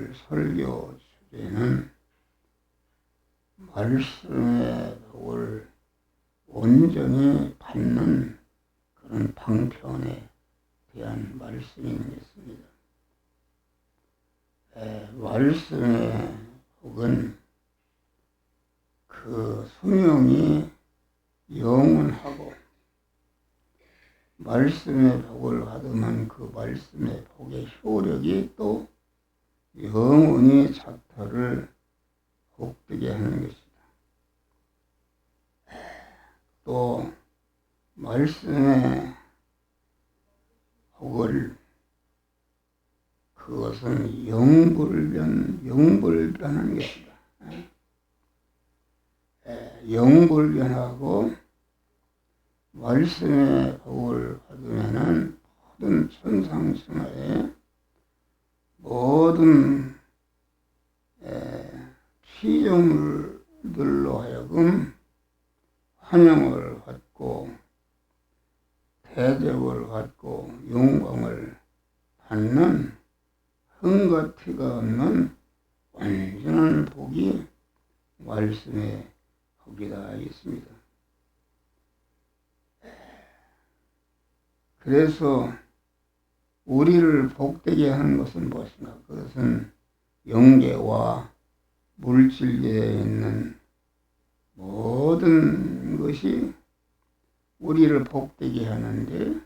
오늘 설교 주제는 말씀의 복을 온전히 받는 그런 방편에 대한 말씀이겠습니다. 말씀의 복은 그 수명이 영원하고 말씀의 복을 받으면 그 말씀의 복의 효력이 또 영원히 자타를 복되게 하는 것이다. 또 말씀의 복을 그것은 영불변한 것이다. 영불변하고 말씀의 복을 받으면은 모든 천상천하의 모든 피조물들로 하여금 환영을 받고 대접을 받고 영광을 받는 흠과 티가 없는 완전한 복이 말씀의 복이다 하겠습니다. 그래서 우리를 복되게 하는 것은 무엇인가? 그것은 영계와 물질계에 있는 모든 것이 우리를 복되게 하는데,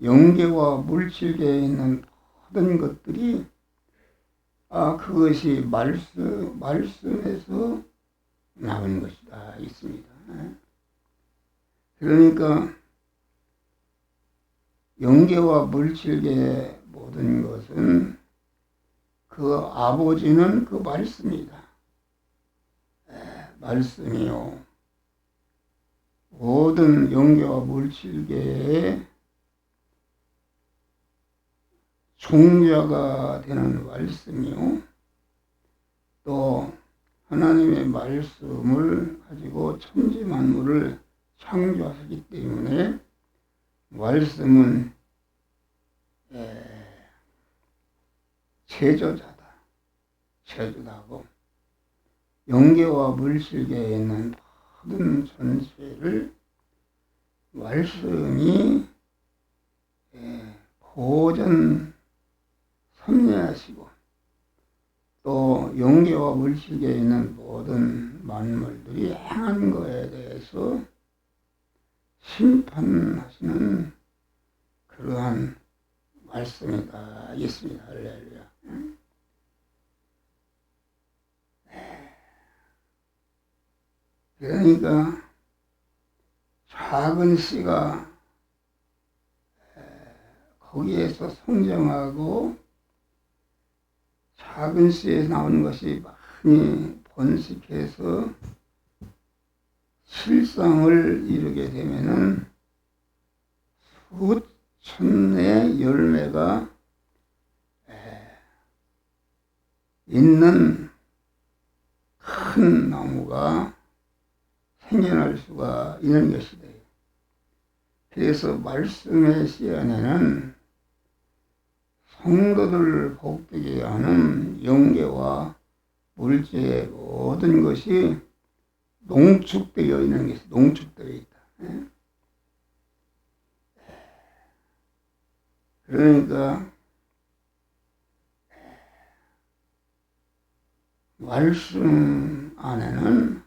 영계와 물질계에 있는 모든 것들이 그것이 말씀에서 나온 것이다 있습니다. 그러니까 영계와 물질계의 모든 것은 그 아버지는 그 말씀이다. 말씀이요. 모든 영계와 물질계의 종자가 되는 말씀이요. 또 하나님의 말씀을 가지고 천지만물을 창조하시기 때문에 말씀은 제조자고 영계와 물질계에 있는 모든 전체를 말씀이 보존 섭리하시고, 또 영계와 물질계에 있는 모든 만물들이 행한 것에 대해서 심판하시는 그러한 말씀이다 있습니다. 할렐루야. 그러니까 작은 씨가 거기에서 성장하고 작은 씨에서 나오는 것이 많이 번식해서 실상을 이루게 되면은 수천의 열매가 있는 큰 나무가 생겨날 수가 있는 것이다. 그래서 말씀의 씨 안에는 성도들을 복되게 하는 영계와 물질의 모든 것이 농축되어 있는 것이 농축되어 있다. 그러니까 말씀 안에는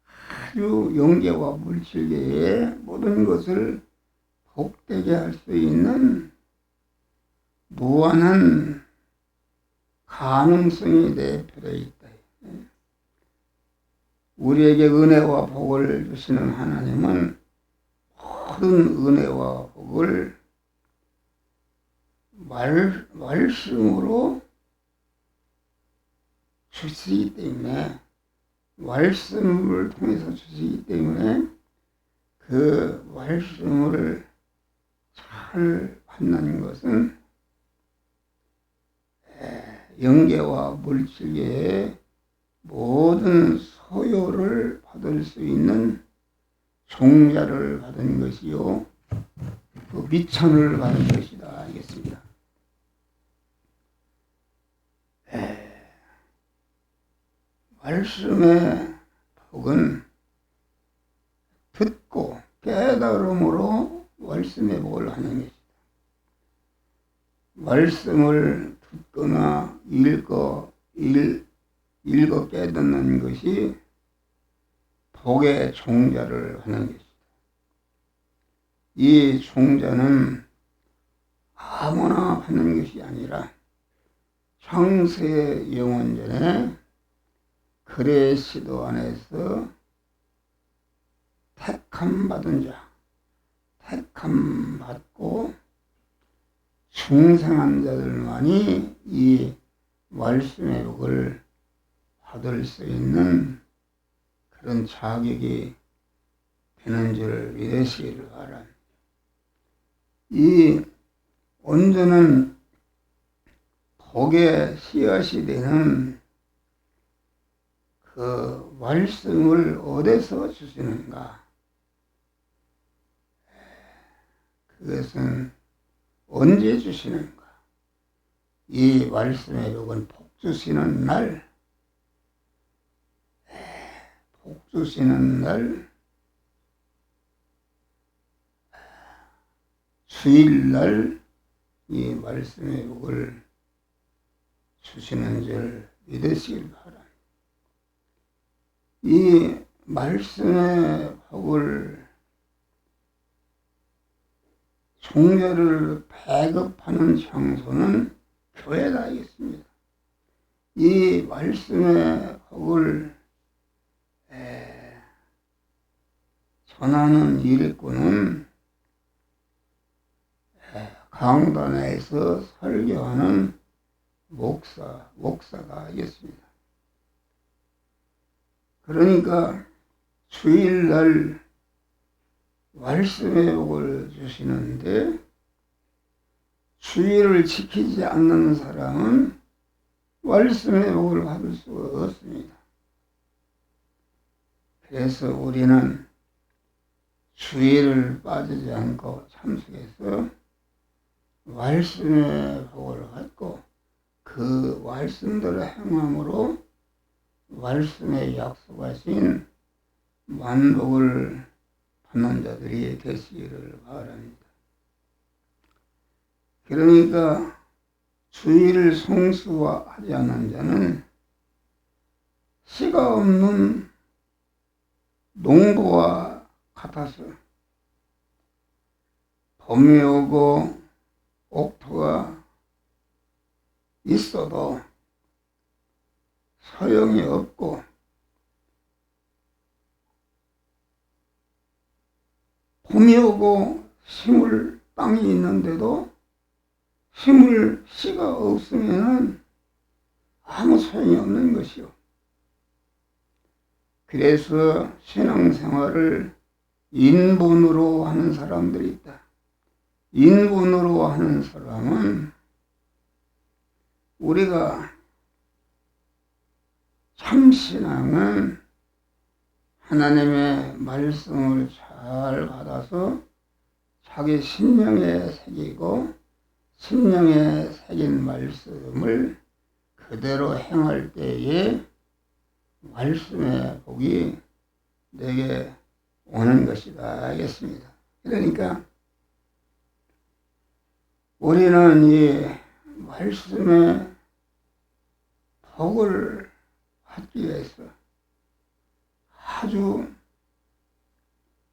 아주 영계와 물질계의 모든 것을 복되게 할 수 있는 무한한 가능성이 내포되어 있다. 우리에게 은혜와 복을 주시는 하나님은 모든 은혜와 복을 말씀으로 주시기 때문에, 말씀을 통해서 주시기 때문에 그 말씀을 잘 받는 것은 영계와 물질계의 모든 소요를 받을 수 있는 종자를 받은 것이요, 그 미천을 받은 것이다 알겠습니다. 말씀의 복은 듣고 깨달음으로 말씀의 복을 하는 것이다. 말씀을 듣거나 읽어 깨닫는 것이 복의 종자를 하는 것이다. 이 종자는 아무나 하는 것이 아니라 창세 영원전에 그레 시도 안에서 택함받은 자, 택함받고 중생한 자들만이 이 말씀의 복을 받을 수 있는 그런 자격이 되는 줄 믿으시기를 바랍니다. 이 온전한 복의 씨앗이 되는 그 말씀을 어디서 주시는가? 그것은 언제 주시는가? 이 말씀의 복은 복 주시는 날, 복 주시는 날, 주일날 이 말씀의 복을 주시는 줄 믿으시길 바랍니다. 이 말씀의 복을 종자를 배급하는 장소는 교회가 있습니다. 이 말씀의 복을 전하는 일꾼은 강단에서 설교하는 목사가 있습니다. 그러니까 주일날 말씀의 복을 주시는데 주일을 지키지 않는 사람은 말씀의 복을 받을 수가 없습니다. 그래서 우리는 주일을 빠지지 않고 참석해서 말씀의 복을 받고 그 말씀대로 행함으로 말씀에 약속하신 만복을 받는 자들이 되시기를 바랍니다. 그러니까 주의를 성수하지 않은 자는 씨가 없는 농부와 같아서 봄이 오고 옥토가 있어도 소용이 없고 봄이 오고 심을 땅이 있는데도 심을 씨가 없으면 아무 소용이 없는 것이요. 그래서 신앙생활을 인본으로 하는 사람들이 있다. 인본으로 하는 사람은 우리가 참신앙은 하나님의 말씀을 잘 받아서 자기 심령에 새기고 심령에 새긴 말씀을 그대로 행할 때에 말씀의 복이 내게 오는 것이다 하겠습니다. 그러니까 우리는 이 말씀의 복을 받기 위해서 아주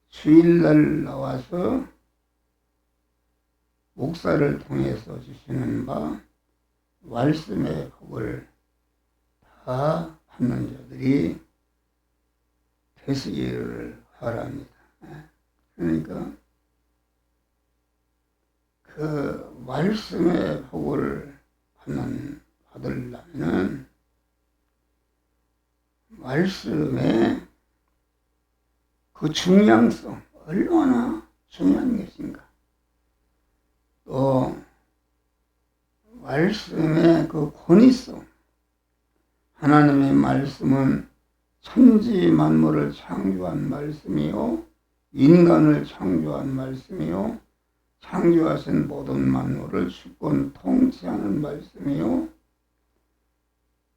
주일날 나와서 목사를 통해서 주시는 바 말씀의 복을 다 받는 자들이 되시기를 바랍니다. 그러니까 그 말씀의 복을 받으려면 말씀의 그 중요성, 얼마나 중요한 것인가. 또 말씀의 그 권위성, 하나님의 말씀은 천지 만물을 창조한 말씀이요, 인간을 창조한 말씀이요, 창조하신 모든 만물을 주권 통치하는 말씀이요,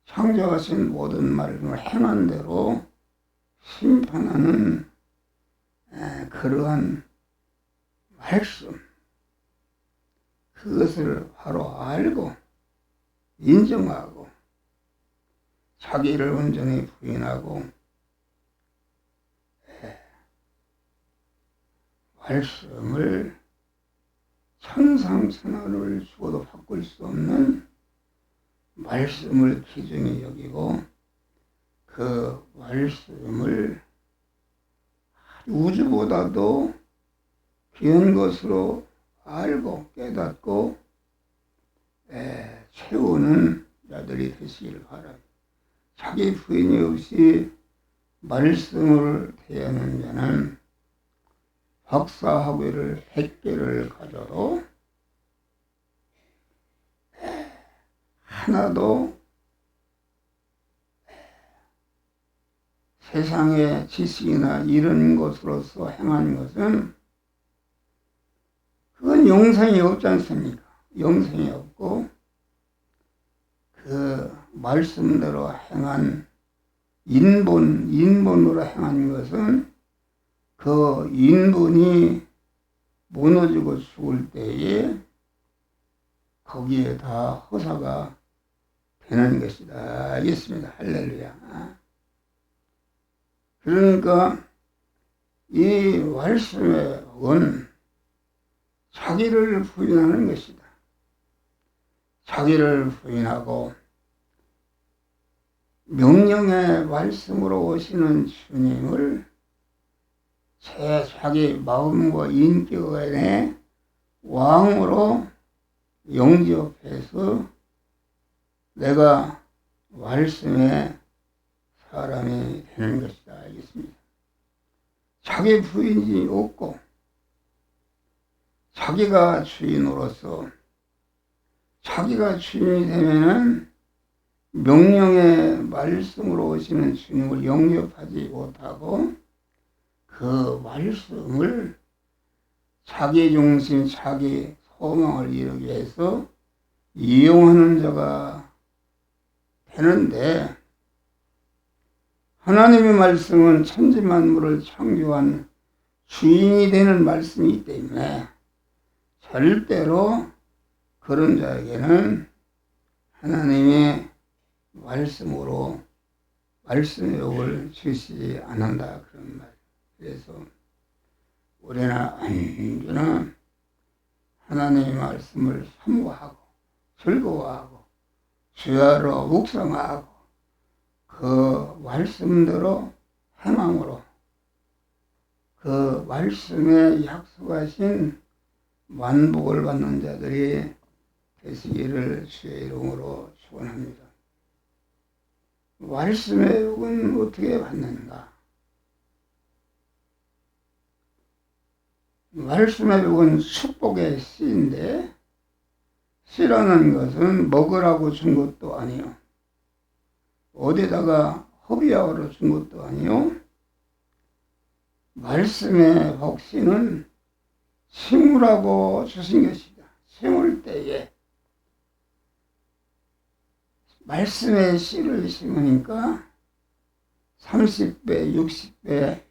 창조하신 모든 말씀을 행한 대로 심판하는 그러한 말씀, 그것을 바로 알고 인정하고 자기를 온전히 부인하고 말씀을 천상천하를 주어도 바꿀 수 없는 말씀을 귀중히 여기고 그 말씀을 우주보다도 귀한 것으로 알고 깨닫고 채우는 자들이 되시길 바랍니다. 자기 부인이 없이 말씀을 대하는 자는 박사학위를 100개를 가져도 하나도 세상의 지식이나 이런 것으로서 행한 것은 그건 영생이 없지 않습니까? 영생이 없고 그 말씀대로 행한 인본으로 행한 것은 그 인본이 무너지고 죽을 때에 거기에 다 허사가 되는 것이다. 알겠습니다. 할렐루야. 그러니까 이 말씀의 은 자기를 부인하는 것이다. 자기를 부인하고 명령의 말씀으로 오시는 주님을 자기 마음과 인격 안에 왕으로 영접해서 내가 말씀의 사람이 되는 것이다. 알겠습니다. 자기 부인이 없고 자기가 주인으로서 자기가 주인이 되면은 명령의 말씀으로 오시는 주님을 영접하지 못하고 그 말씀을 자기 중심, 자기 소망을 이루기 위해서 이용하는 자가 되는데 하나님의 말씀은 천지만물을 창조한 주인이 되는 말씀이기 때문에 절대로 그런 자에게는 하나님의 말씀으로 말씀의 욕을 주시지 않는다 그런 말. 그래서 우리는 언제나 하나님의 말씀을 사모하고 즐거워하고 주야로 묵상하고 그 말씀대로 행함으로 그 말씀에 약속하신 만복을 받는 자들이 되시기를 주의 이름으로 축원합니다. 말씀의 욕은 어떻게 받는가? 말씀의 욕은 축복의 씨인데 씨라는 것은 먹으라고 준 것도 아니요 어디다가 허비하러 준 것도 아니요 말씀의 복씨는 심으라고 주신 것이다. 심을 때에 말씀의 씨를 심으니까 30배, 60배,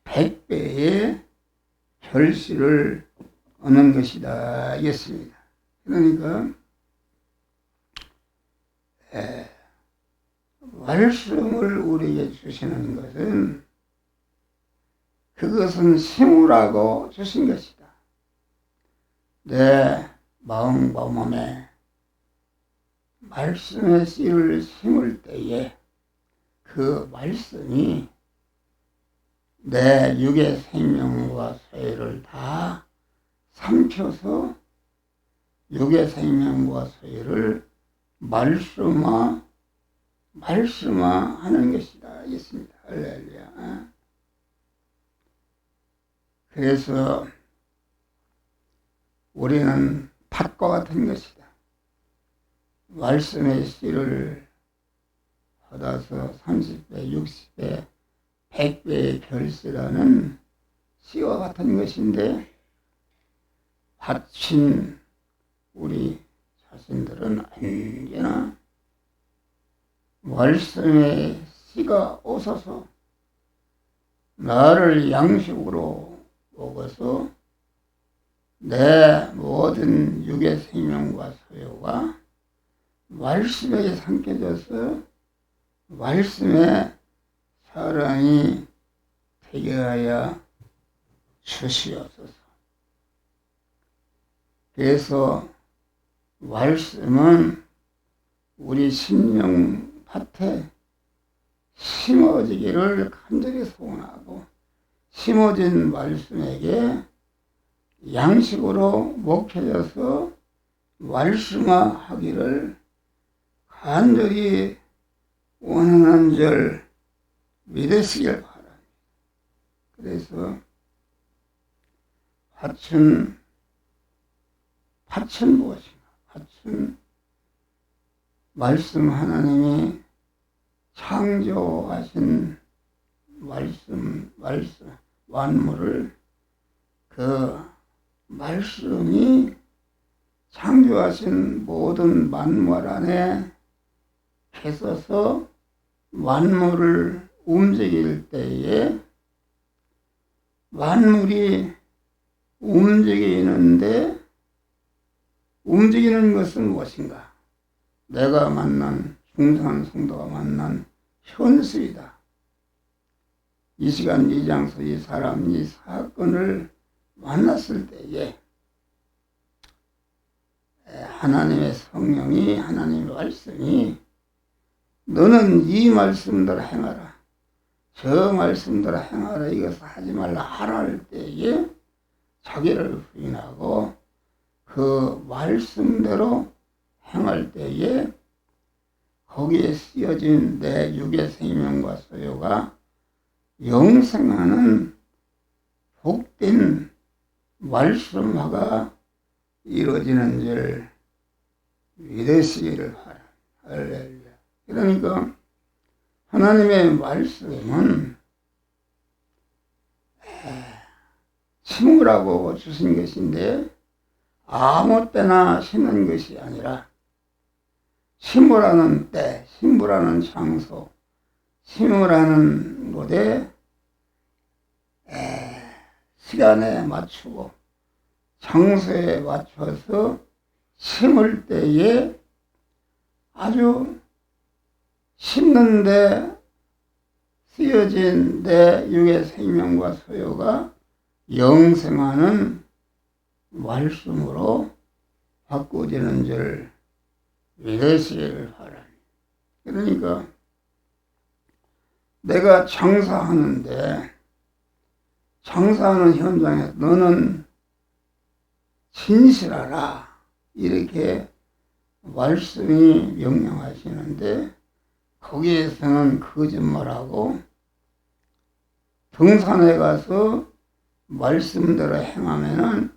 100배의 결실을 얻는 것이다. 알겠습니다. 그러니까 말씀을 우리에게 주시는 것은 그것은 심으라고 주신 것이다. 내 마음과 몸에 말씀의 씨를 심을 때에 그 말씀이 내 육의 생명과 소유를 다 삼켜서 육의 생명과 소유를 말씀화하는 것이다. 알겠습니다. 할렐루야. 그래서 우리는 팥과 같은 것이다. 말씀의 씨를 받아서 30배, 60배, 100배의 결실하는 씨와 같은 것인데 바친 우리 자신들은 언제나 말씀의 씨가 오셔서 나를 양식으로 먹어서 내 모든 육의 생명과 소유가 말씀에게 삼켜져서 말씀의 사랑이 되게 하여 주시옵소서. 그래서 말씀은 우리 심령밭에 심어지기를 간절히 소원하고 심어진 말씀에게 양식으로 먹혀져서 말씀화하기를 간절히 원하는 줄 믿으시길 바랍니다. 그래서 밭은 무엇인가? 밭은 말씀 하나님이 창조하신 말씀 만물을 그 말씀이 창조하신 모든 만물 안에 계셔서 만물을 움직일 때에 만물이 움직이는 것은 무엇인가? 내가 만난 중산 성도가 만난 현실이다. 이 시간 이 장소 이 사람 이 사건을 만났을 때에 하나님의 성령이 하나님의 말씀이 너는 이 말씀대로 행하라 저 말씀대로 행하라 이것을 하지 말라 하라 할 때에 자기를 부인하고 그 말씀대로 행할 때에 거기에 쓰여진 내 육의 생명과 소유가 영생하는 복된 말씀화가 이루어지는 줄 믿으시기를 바랍니다. 할렐루야. 그러니까 하나님의 말씀은 심으라고 주신 것인데 아무 때나 심는 것이 아니라 심으라는 때, 심으라는 장소, 심으라는 곳에 시간에 맞추고 장소에 맞춰서 심을 때에 아주 심는데 쓰여진 내 육의 생명과 소유가 영생하는 말씀으로 바꾸어지는 줄 믿으시기를 바랍니다. 그러니까 내가 장사하는데 장사하는 현장에서 너는 진실하라 이렇게 말씀이 명령하시는데 거기에서는 거짓말하고 등산에 가서 말씀대로 행하면은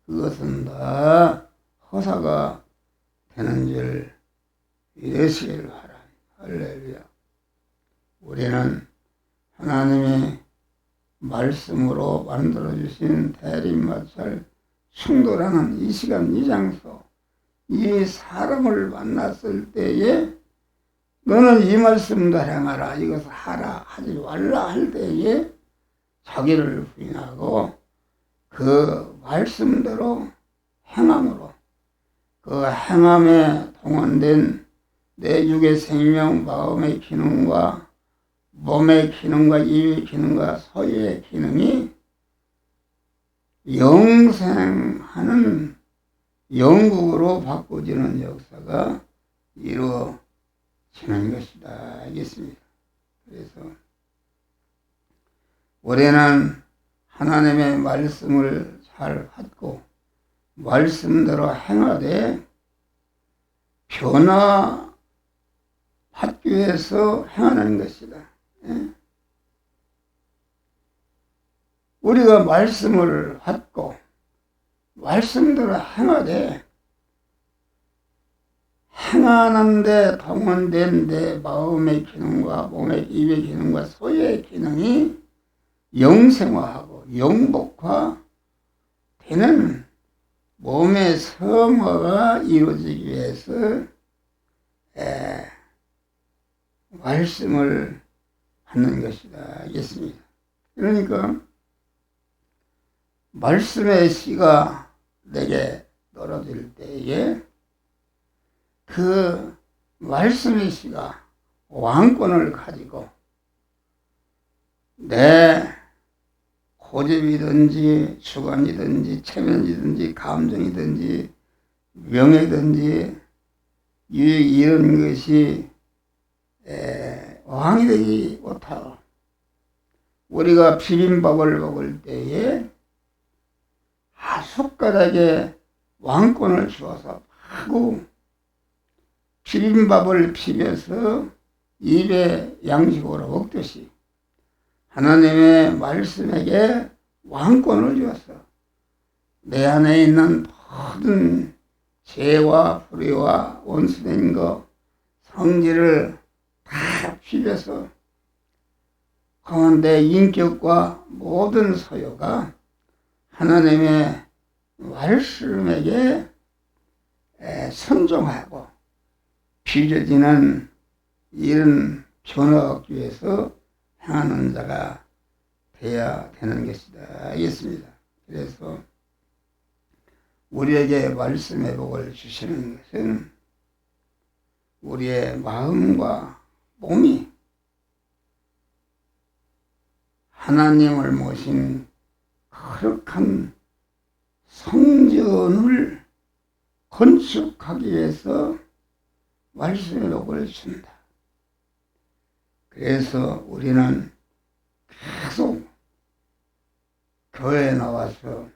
그것은 다 허사가 되는 줄 믿으시기를 바랍니다. 할렐루야. 우리는 하나님의 말씀으로 만들어주신 대립마찰 충돌하는 이 시간 이 장소 이 사람을 만났을 때에 너는 이 말씀대로 행하라 이것을 하라 하지 말라 할 때에 자기를 부인하고 그 말씀대로 행함으로 그 행함에 동원된 내 육의 생명 마음의 기능과 몸의 기능과 입의 기능과 소유의 기능이 영생하는 영국으로 바꿔지는 역사가 이루어지는 것이다 알겠습니다. 그래서 우리는 하나님의 말씀을 잘 받고 말씀대로 행하되 변화받기 위해서 행하는 것이다. 우리가 말씀을 받고 말씀대로 행하되 행하는데 동원된 내 마음의 기능과 몸의 입의 기능과 소유의 기능이 영생화하고 영복화 되는 몸의 성화가 이루어지기 위해서 말씀을 받는 것이다 하겠습니다. 그러니까 말씀의 씨가 내게 떨어질 때에 그 말씀의 씨가 왕권을 가지고 내 고집이든지 주관이든지 체면이든지 감정이든지 명예든지 이런 것이 왕이 되지 못하고 우리가 비빔밥을 먹을 때에 숟가락에 왕권을 주어서 하고 비빔밥을 비벼서 입에 양식으로 먹듯이 하나님의 말씀에게 왕권을 주었어. 내 안에 있는 모든 죄와 불의와 원수된 것, 성질을 다 비벼서 내 인격과 모든 소유가 하나님의 말씀에게 순종하고 비려지는 이런 변화하기 위해서 행하는 자가 되어야 되는 것이다 하겠습니다. 그래서 우리에게 말씀의 복을 주시는 것은 우리의 마음과 몸이 하나님을 모신 거룩한 성전을 건축하기 위해서 말씀의 복을 준다. 그래서 우리는 계속 교회에 나와서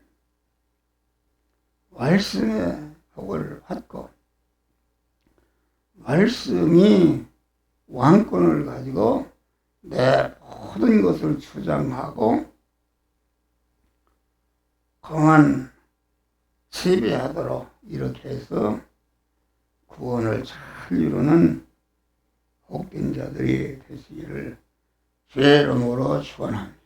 말씀의 복을 받고 말씀이 왕권을 가지고 내 모든 것을 주장하고 강한 지배하도록 이렇게 해서 구원을 잘 이루는 복된 자들이 되시기를 주의 이름으로 축원합니다.